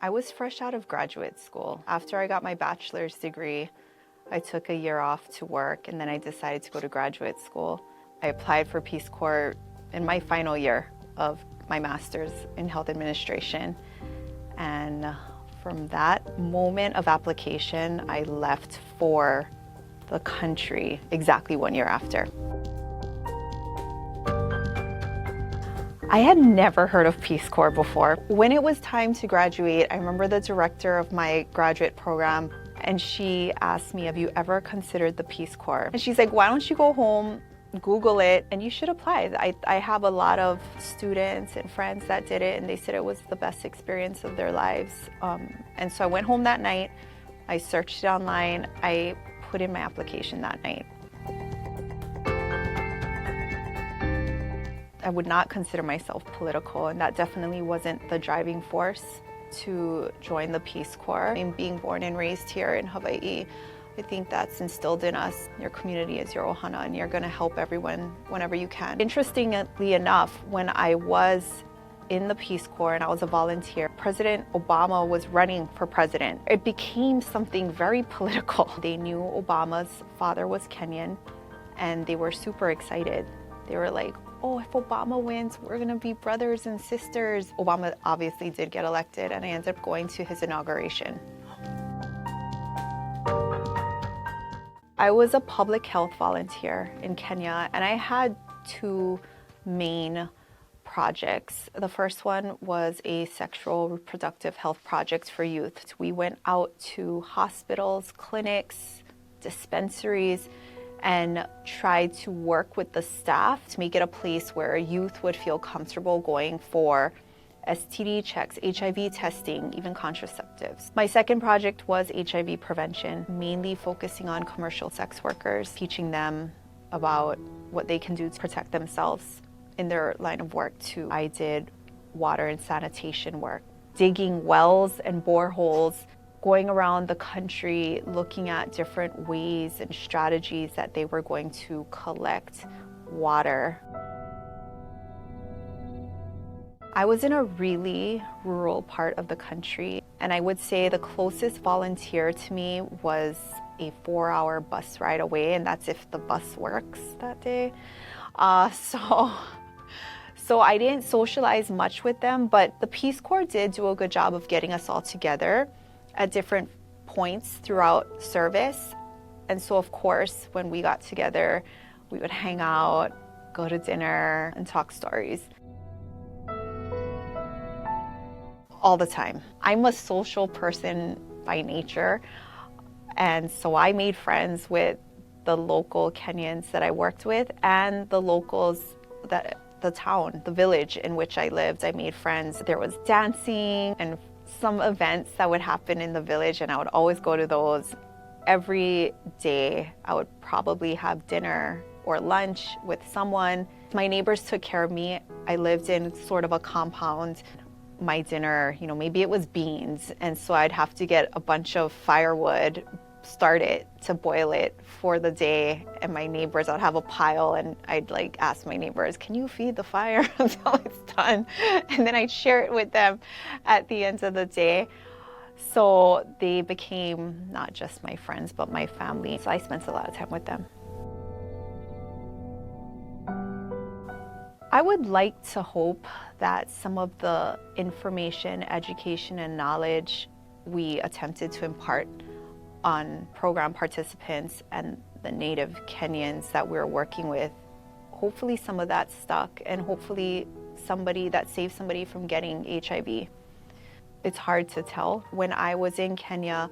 I was fresh out of graduate school. After I got my bachelor's degree, I took a year off to work, and then I decided to go to graduate school. I applied for Peace Corps in my final year of my master's in health administration. And from that moment of application, I left for the country exactly 1 year after. I had never heard of Peace Corps before. When it was time to graduate, I remember the director of my graduate program, and she asked me, have you ever considered the Peace Corps? And she's like, why don't you go home, Google it, and you should apply. I have a lot of students and friends that did it, and they said it was the best experience of their lives. And so I went home that night, I searched it online, I put in my application that night. I would not consider myself political, and that definitely wasn't the driving force to join the Peace Corps. And being born and raised here in Hawaii, I think that's instilled in us. Your community is your ohana, and you're going to help everyone whenever you can. Interestingly enough, when I was in the Peace Corps and I was a volunteer, President Obama was running for president. It became something very political. They knew Obama's father was Kenyan, and they were super excited. They were like, oh, if Obama wins, we're gonna be brothers and sisters. Obama obviously did get elected, and I ended up going to his inauguration. I was a public health volunteer in Kenya, and I had two main projects. The first one was a sexual reproductive health project for youth. We went out to hospitals, clinics, dispensaries, and tried to work with the staff to make it a place where youth would feel comfortable going for STD checks, HIV testing, even contraceptives. My second project was HIV prevention, mainly focusing on commercial sex workers, teaching them about what they can do to protect themselves in their line of work too. I did water and sanitation work, digging wells and boreholes, going around the country looking at different ways and strategies that they were going to collect water. I was in a really rural part of the country, and I would say the closest volunteer to me was a 4-hour bus ride away, and that's if the bus works that day. So I didn't socialize much with them, but the Peace Corps did do a good job of getting us all together at different points throughout service. And so of course, when we got together, we would hang out, go to dinner, and talk stories. All the time. I'm a social person by nature, and so I made friends with the local Kenyans that I worked with and the locals that the town, the village in which I lived. I made friends. There was dancing and some events that would happen in the village, and I would always go to those. Every day I would probably have dinner or lunch with someone. My neighbors took care of me. I lived in sort of a compound. My dinner, maybe it was beans, and so I'd have to get a bunch of firewood, start it to boil it for the day, and my neighbors, I'd have a pile, and I'd ask my neighbors, can you feed the fire until it's done? And then I'd share it with them at the end of the day. So they became not just my friends, but my family. So I spent a lot of time with them. I would like to hope that some of the information, education, and knowledge we attempted to impart on program participants and the native Kenyans that we're working with, hopefully some of that stuck, and hopefully that saved somebody from getting HIV. It's hard to tell. When I was in Kenya,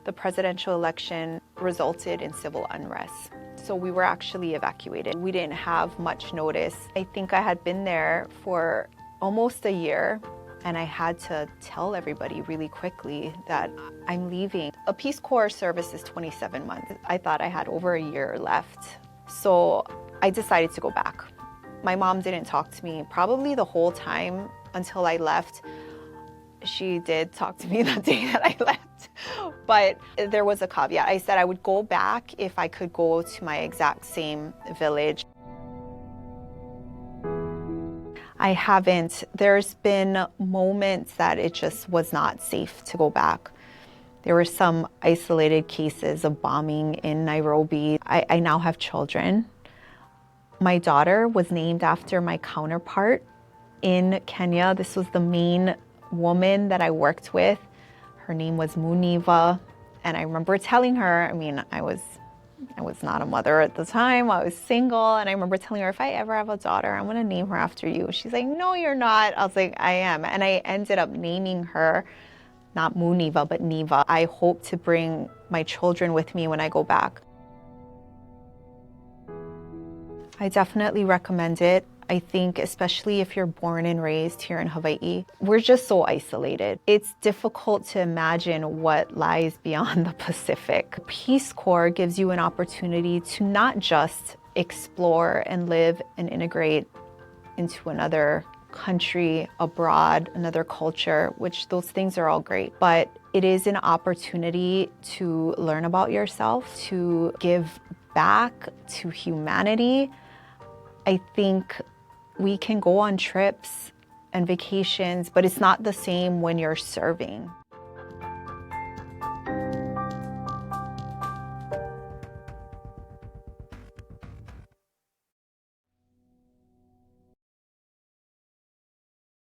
the presidential election resulted in civil unrest. So we were actually evacuated. We didn't have much notice. I think I had been there for almost a year, and I had to tell everybody really quickly that I'm leaving. A Peace Corps service is 27 months. I thought I had over a year left. So I decided to go back. My mom didn't talk to me probably the whole time until I left. She did talk to me the day that I left, but there was a caveat. I said I would go back if I could go to my exact same village. I haven't. There's been moments that it just was not safe to go back. There were some isolated cases of bombing in Nairobi. I now have children. My daughter was named after my counterpart in Kenya. This was the main woman that I worked with. Her name was Muniva. And I remember telling her, I was not a mother at the time. I was single. And I remember telling her, if I ever have a daughter, I'm going to name her after you. She's like, no, you're not. I was like, I am. And I ended up naming her, not Muniva, but Niva. I hope to bring my children with me when I go back. I definitely recommend it. I think especially if you're born and raised here in Hawaii, we're just so isolated. It's difficult to imagine what lies beyond the Pacific. Peace Corps gives you an opportunity to not just explore and live and integrate into another country, abroad, another culture, which those things are all great, but it is an opportunity to learn about yourself, to give back to humanity. I think we can go on trips and vacations, but it's not the same when you're serving.